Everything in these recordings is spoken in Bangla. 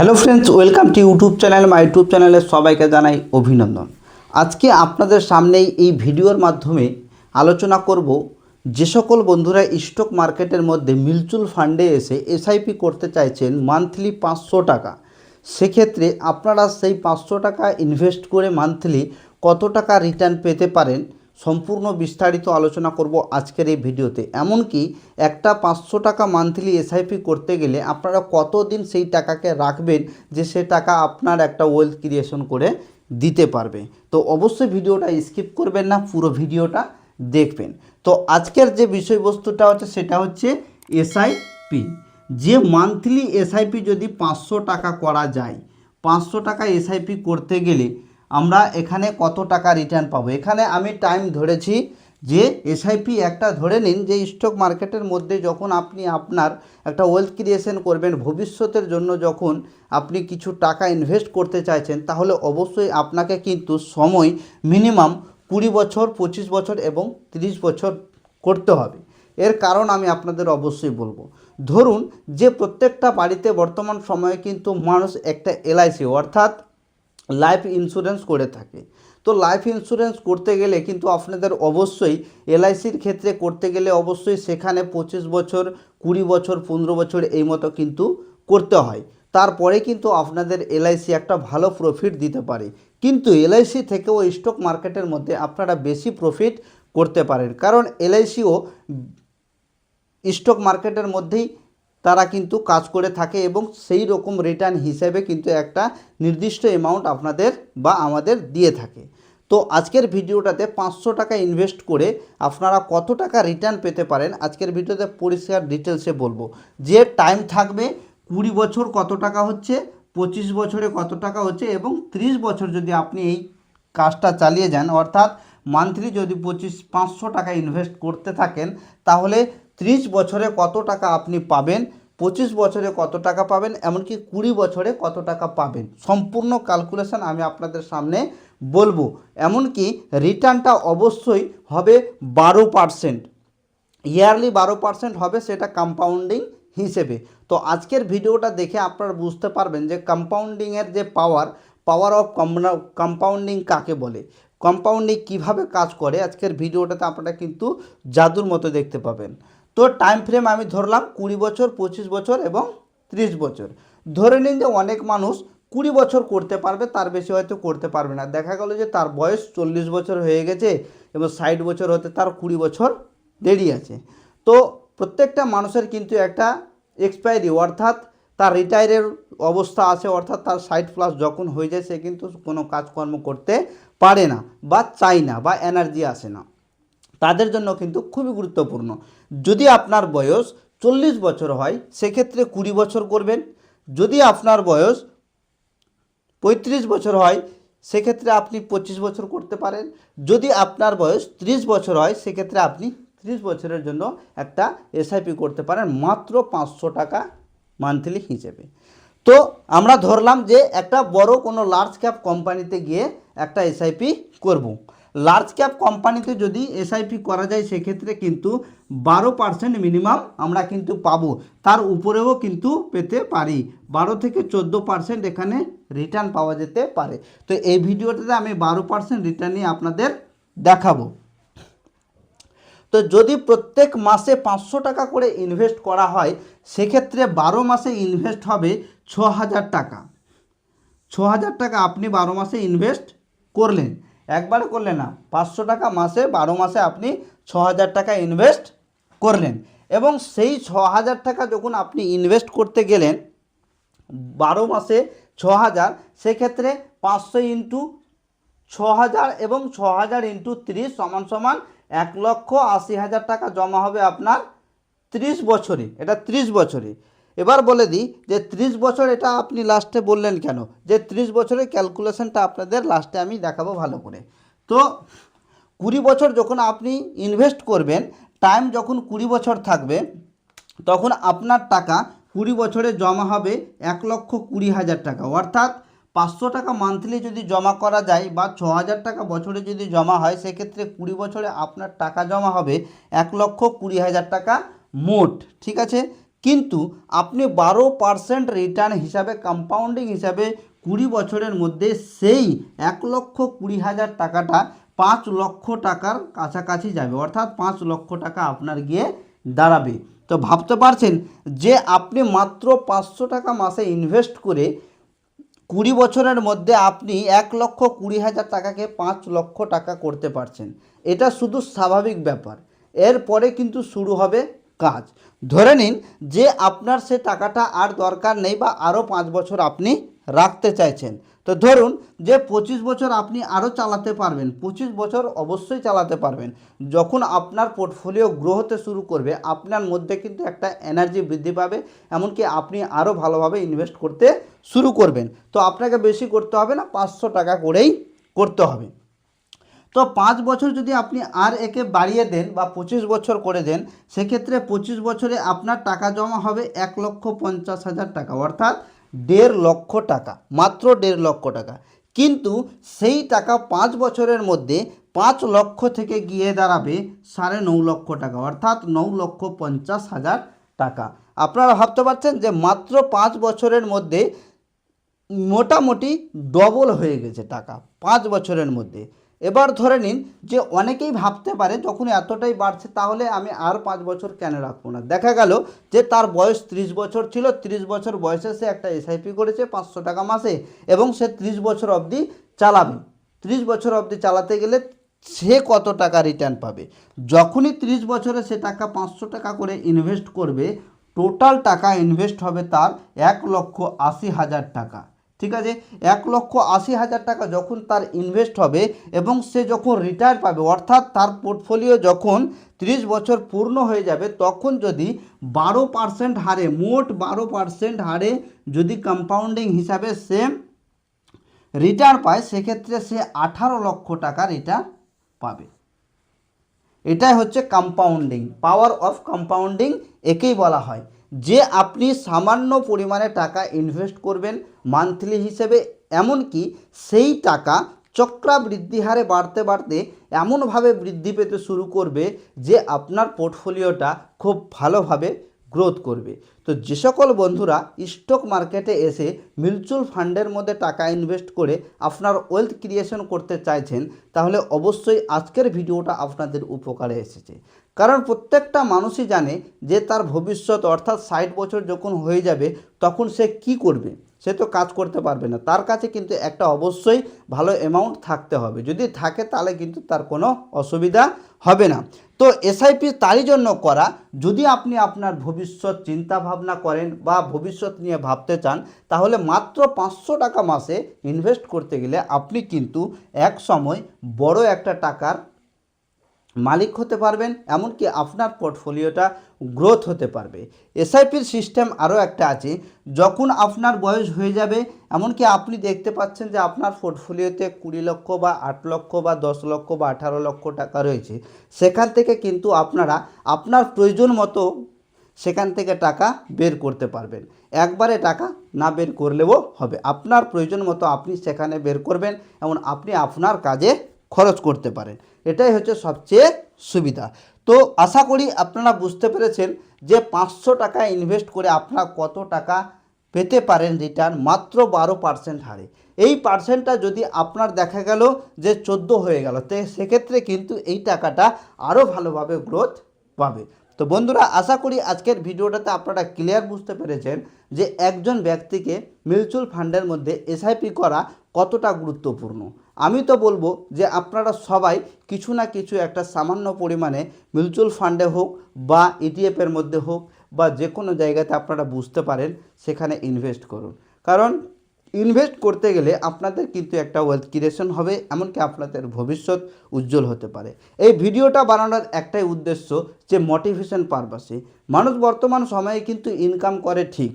Hello friends, welcome to YouTube channel. My YouTube চ্যানেলে সবাইকে জানাই অভিনন্দন। আজকে আপনাদের সামনেই এই ভিডিওর মাধ্যমে আলোচনা করব যে সকল বন্ধুরা স্টক মার্কেটের মধ্যে মিউচুয়াল ফান্ডে এসে এসআইপি করতে চাইছেন মান্থলি 500 টাকা। সেক্ষেত্রে আপনারা সেই 500 টাকা ইনভেস্ট করে মান্থলি কত টাকা রিটার্ন পেতে পারেন সম্পূর্ণ বিস্তারিত আলোচনা করব আজকের এই ভিডিওতে। এমনকি একটা 500 টাকা মান্থলি এসআইপি করতে গেলে আপনারা কতদিন সেই টাকাকে রাখবেন যে সে টাকা আপনার একটা ওয়েলথ ক্রিয়েশন করে দিতে পারবে। তো অবশ্যই ভিডিওটা স্কিপ করবেন না, পুরো ভিডিওটা দেখবেন। তো আজকের যে বিষয়বস্তুটা হচ্ছে সেটা হচ্ছে এসআইপি। যে মান্থলি এসআইপি যদি 500 টাকা করা যায়, 500 টাকা এসআইপি করতে গেলে আমরা এখানে কত টাকা রিটার্ন পাবো। এখানে আমি টাইম ধরেছি যে এসআইপি একটা ধরে নিন যে স্টক মার্কেটের মধ্যে যখন আপনি আপনার একটা ওয়েলথ ক্রিয়েশন করবেন, ভবিষ্যতের জন্য যখন আপনি কিছু টাকা ইনভেস্ট করতে চাইছেন, তাহলে অবশ্যই আপনাকে কিন্তু সময় মিনিমাম 20 বছর, 25 বছর এবং 30 বছর করতে হবে। এর কারণ আমি আপনাদের অবশ্যই বলবো। ধরুন যে প্রত্যেকটা বাড়িতে বর্তমান সময়ে কিন্তু মানুষ একটা এলআইসি অর্থাৎ লাইফ ইন্স্যুরেন্স করে থাকে। তো লাইফ ইন্স্যুরেন্স করতে গেলে কিন্তু আপনাদের অবশ্যই এলআইসির ক্ষেত্রে করতে গেলে অবশ্যই সেখানে 25 বছর, 20 বছর, 15 বছর এই মতো কিন্তু করতে হয়। তারপরে কিন্তু আপনাদের এলআইসি একটা ভালো প্রফিট দিতে পারে। কিন্তু এলআইসি থেকেও স্টক মার্কেটের মধ্যে আপনারা বেশি প্রফিট করতে পারেন, কারণ এলআইসিও স্টক মার্কেটের মধ্যেই তারা কিন্তু কাজ করে থাকে এবং সেই রকম রিটার্ন হিসেবে কিন্তু একটা নির্দিষ্ট অ্যামাউন্ট আপনাদের বা আমাদের দিয়ে থাকে। তো আজকের ভিডিওটাতে 500 টাকা ইনভেস্ট করে আপনারা কত টাকা রিটার্ন পেতে পারেন আজকের ভিডিওতে পরিষ্কার ডিটেলসে বলবো। যে টাইম থাকবে 20 বছর কত টাকা হচ্ছে, 25 বছরে কত টাকা হচ্ছে এবং 30 বছর যদি আপনি এই কাজটা চালিয়ে যান, অর্থাৎ মান্থলি যদি 500 টাকা ইনভেস্ট করতে থাকেন, তাহলে 30 বছরে কত টাকা আপনি পাবেন, 25 বছরে কত টাকা পাবেন, এমনকি 20 বছরে কত টাকা পাবেন, সম্পূর্ণ ক্যালকুলেশন আমি আপনাদের সামনে বলবো। এমনকি রিটার্নটা অবশ্যই হবে 12%, ইয়ারলি 12% হবে, সেটা কম্পাউন্ডিং হিসেবে। তো আজকের ভিডিওটা দেখে আপনারা বুঝতে পারবেন যে কম্পাউন্ডিংয়ের যে পাওয়ার অফ কম্পাউন্ডিং কাকে বলে, কম্পাউন্ডিং কিভাবে কাজ করে, আজকের ভিডিওটাতে আপনারা কিন্তু জাদুর মতো দেখতে পাবেন। তো টাইম ফ্রেম আমি ধরলাম 20 বছর, 25 বছর এবং 30 বছর। ধরে নিন যে অনেক মানুষ 20 বছর করতে পারবে, তার বেশি হয়তো করতে পারবে না। দেখা গেল যে তার বয়স 40 বছর হয়ে গেছে এবং 60 বছর হতে তার 20 বছর দেরি আছে। তো প্রত্যেকটা মানুষের কিন্তু একটা এক্সপায়ারি অর্থাৎ তার রিটায়ারের অবস্থা আছে, অর্থাৎ তার 60+ যখন হয়ে যায় সে কিন্তু কোনো কাজকর্ম করতে পারে না বা চায় না বা এনার্জি আসে না। তাদের জন্য কিন্তু খুবই গুরুত্বপূর্ণ। যদি আপনার বয়স 40 বছর হয় সেক্ষেত্রে 20 বছর করবেন। যদি আপনার বয়স 35 বছর হয় সেক্ষেত্রে আপনি 25 বছর করতে পারেন। যদি আপনার বয়স 30 বছর হয় সেক্ষেত্রে আপনি 30 বছরের জন্য একটা এসআইপি করতে পারেন মাত্র 500 টাকা মান্থলি হিসেবে। তো আমরা ধরলাম যে একটা বড় কোনো লার্জ ক্যাপ কোম্পানিতে গিয়ে একটা এসআইপি করব। লার্জ ক্যাপ কোম্পানিতে যদি এসআইপি করা যায় সেক্ষেত্রে কিন্তু 12% মিনিমাম আমরা কিন্তু পাবো, তার উপরেও কিন্তু পেতে পারি। 12 থেকে 14% এখানে রিটার্ন পাওয়া যেতে পারে। তো এই ভিডিওটাতে আমি 12% রিটার্নই আপনাদের দেখাবো। তো যদি প্রত্যেক মাসে 500 টাকা করে ইনভেস্ট করা হয় সেক্ষেত্রে 12 মাসে ইনভেস্ট হবে 6000 টাকা। 6000 টাকা আপনি 12 মাসে ইনভেস্ট করলেন, একবার করলেন না, 500 টাকা মাসে 12 মাসে আপনি 6000 টাকা ইনভেস্ট করলেন। এবং সেই 6000 টাকা যখন আপনি ইনভেস্ট করতে গেলেন 12 মাসে 6000, সেক্ষেত্রে 500 ইন্টু 6000 এবং 6000 ইন্টু 30 সমান সমান 1,80,000 টাকা জমা হবে আপনার 30 বছরে। এটা 30 বছরে। এবার বলে দিই যে 30 বছর এটা আপনি লাস্টে বললেন কেন, যে 30 বছরের ক্যালকুলেশনটা আপনাদের লাস্টে আমি দেখাবো ভালো করে। তো 20 বছর যখন আপনি ইনভেস্ট করবেন, টাইম যখন 20 বছর থাকবে তখন আপনার টাকা 20 বছরে জমা হবে 1,20,000 টাকা। অর্থাৎ 500 টাকা মান্থলি যদি জমা করা যায় বা 6000 টাকা বছরে যদি জমা হয় সেক্ষেত্রে 20 বছরে আপনার টাকা জমা হবে 1,20,000 টাকা মোট। ঠিক আছে, কিন্তু আপনি 12% রিটার্ন হিসাবে কম্পাউন্ডিং হিসাবে 20 বছরের মধ্যে সেই 1,20,000 টাকাটা 5 লক্ষ টাকার কাছাকাছি যাবে, অর্থাৎ 5 লক্ষ টাকা আপনার গিয়ে দাঁড়াবে। তো ভাবতে পারছেন যে আপনি মাত্র 500 টাকা মাসে ইনভেস্ট করে 20 বছরের মধ্যে আপনি 1,20,000 টাকাকে 5 লক্ষ টাকা করতে পারছেন। এটা শুধু স্বাভাবিক ব্যাপার। এরপরে কিন্তু শুরু হবে কাজ। ধরে নিন যে আপনার সে টাকাটা আর দরকার নেই বা আরও 5 বছর আপনি রাখতে চাইছেন। তো ধরুন যে 25 বছর আপনি আরও চালাতে পারবেন, 25 বছর অবশ্যই চালাতে পারবেন। যখন আপনার পোর্টফোলিও গ্রো হতে শুরু করবে, আপনার মধ্যে কিন্তু একটা এনার্জি বৃদ্ধি পাবে, এমনকি আপনি আরও ভালোভাবে ইনভেস্ট করতে শুরু করবেন। তো আপনাকে বেশি করতে হবে না, 500 টাকা করেই করতে হবে। তো 5 বছর যদি আপনি আর একে বাড়িয়ে দেন বা 25 বছর করে দেন, সেক্ষেত্রে 25 বছরে আপনার টাকা জমা হবে 1,50,000 টাকা, অর্থাৎ 1.5 লক্ষ টাকা, মাত্র 1.5 লক্ষ টাকা। কিন্তু সেই টাকা 5 বছরের মধ্যে 5 লক্ষ থেকে গিয়ে দাঁড়াবে 9.5 লক্ষ টাকা, অর্থাৎ 9,50,000 টাকা। আপনারা ভাবতে পারছেন যে মাত্র 5 বছরের মধ্যে মোটামুটি ডবল হয়ে গেছে টাকা 5 বছরের মধ্যে। এবার ধরে নিন যে অনেকেই ভাবতে পারে যখন এতটাই বাড়ছে তাহলে আমি আর 5 বছর কেন রাখবো না। দেখা গেল যে তার বয়স 30 বছর ছিল, 30 বছর বয়সে সে একটা এসআইপি করেছে 500 টাকা মাসে, এবং সে 30 বছর অবধি চালাবে। 30 বছর অবধি চালাতে গেলে সে কত টাকা রিটার্ন পাবে? যখনই 30 বছরে সে টাকা 500 টাকা করে ইনভেস্ট করবে, টোটাল টাকা ইনভেস্ট হবে তার 1,80,000 টাকা। ঠিক আছে, 1,80,000 টাকা যখন তার ইনভেস্ট হবে এবং সে যখন রিটায়ার পাবে, অর্থাৎ তার পোর্টফোলিও যখন 30 বছর পূর্ণ হয়ে যাবে, তখন যদি 12% হারে, মোট 12% হারে যদি কম্পাউন্ডিং হিসাবে সে রিটার্ন পায়, সেক্ষেত্রে সে 18 লক্ষ টাকা রিটার্ন পাবে। এটাই হচ্ছে কম্পাউন্ডিং, পাওয়ার অফ কম্পাউন্ডিং একেই বলা হয়। যে আপনি সামান্য পরিমাণে টাকা ইনভেস্ট করবেন মান্থলি হিসেবে, এমনকি সেই টাকা চক্রাবৃদ্ধি হারে বাড়তে বাড়তে এমনভাবে বৃদ্ধি পেতে শুরু করবে যে আপনার পোর্টফোলিওটা খুব ভালোভাবে গ্রোথ করবে। তো যে সকল বন্ধুরা স্টক মার্কেটে এসে মিউচুয়াল ফান্ডের মধ্যে টাকা ইনভেস্ট করে আপনার ওয়েলথ ক্রিয়েশন করতে চাইছেন, তাহলে অবশ্যই আজকের ভিডিওটা আপনাদের উপকারে এসেছে। কারণ প্রত্যেকটা মানুষই জানে যে তার ভবিষ্যৎ, অর্থাৎ 60 বছর যখন হয়ে যাবে তখন সে কি করবে? সে তো কাজ করতে পারবে না। তার কাছে কিন্তু একটা অবশ্যই ভালো অ্যামাউন্ট থাকতে হবে। যদি থাকে তাহলে কিন্তু তার কোনো অসুবিধা হবে না। তো এসআইপি তারই জন্য করা, যদি আপনি আপনার ভবিষ্যৎ চিন্তা ভাবনা করেন বা ভবিষ্যৎ নিয়ে ভাবতে চান, তাহলে মাত্র 500 টাকা মাসে ইনভেস্ট করতে গেলে আপনি কিন্তু এক সময় বড় একটা টাকার মালিক হতে পারবেন, এমনকি আপনার পোর্টফোলিওটা গ্রোথ হতে পারবে। এসআইপির সিস্টেম আরও একটা আছে, যখন আপনার বয়স হয়ে যাবে, এমনকি আপনি দেখতে পাচ্ছেন যে আপনার পোর্টফোলিওতে 20 লক্ষ বা 8 লক্ষ বা 10 লক্ষ বা 18 লক্ষ টাকা রয়েছে, সেখান থেকে কিন্তু আপনারা আপনার প্রয়োজন মতো সেখান থেকে টাকা বের করতে পারবেন। একবারে টাকা না বের করলেও হবে, আপনার প্রয়োজন মতো আপনি সেখানে বের করবেন এবং আপনি আপনার কাজে খরচ করতে পারেন। এটাই হচ্ছে সবচেয়ে সুবিধা। তো আশা করি আপনারা বুঝতে পেরেছেন যে 500 টাকা ইনভেস্ট করে আপনারা কত টাকা পেতে পারেন রিটার্ন, মাত্র 12% হারে। এই পার্সেন্টটা যদি আপনার দেখা গেল যে 14 হয়ে গেল, তো সেক্ষেত্রে কিন্তু এই টাকাটা আরও ভালোভাবে গ্রোথ পাবে। তো বন্ধুরা, আশা করি আজকের ভিডিওটাতে আপনারা ক্লিয়ার বুঝতে পেরেছেন যে একজন ব্যক্তিকে মিউচুয়াল ফান্ডের মধ্যে এসআইপি করা কতটা গুরুত্বপূর্ণ। আমি তো বলবো যে আপনারা সবাই কিছু না কিছু একটা সামান্য পরিমাণে মিউচুয়াল ফান্ডে হোক বা ইটিএফের মধ্যে হোক বা যে কোনো জায়গাতে আপনারা বুঝতে পারেন সেখানে ইনভেস্ট করুন। কারণ ইনভেস্ট করতে গেলে আপনাদের কিন্তু একটা ওয়েলথ ক্রিয়েশন হবে, এমনকি আপনাদের ভবিষ্যৎ উজ্জ্বল হতে পারে। এই ভিডিওটা বানানোর একটাই উদ্দেশ্য যে মোটিভেশন পারপাসে। মানুষ বর্তমান সময়ে কিন্তু ইনকাম করে ঠিক,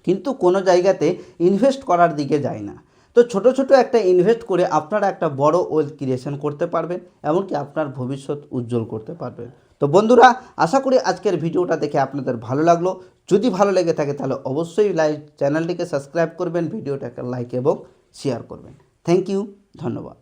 কিন্তু কোনো জায়গাতে ইনভেস্ট করার দিকে যায় না। তো ছোট ছোট একটা ইনভেস্ট করে আপনারা একটা বড় ওয়েলথ ক্রিয়েশন করতে পারবেন, এমনকি আপনার ভবিষ্যৎ উজ্জ্বল করতে পারবেন। তো বন্ধুরা, আশা করি আজকের ভিডিওটা দেখে আপনাদের ভালো লাগলো। যদি ভালো লেগে থাকে তাহলে অবশ্যই চ্যানেলটিকে সাবস্ক্রাইব করবেন, ভিডিওটাকে লাইক এবং শেয়ার করবেন। থ্যাংক ইউ, ধন্যবাদ।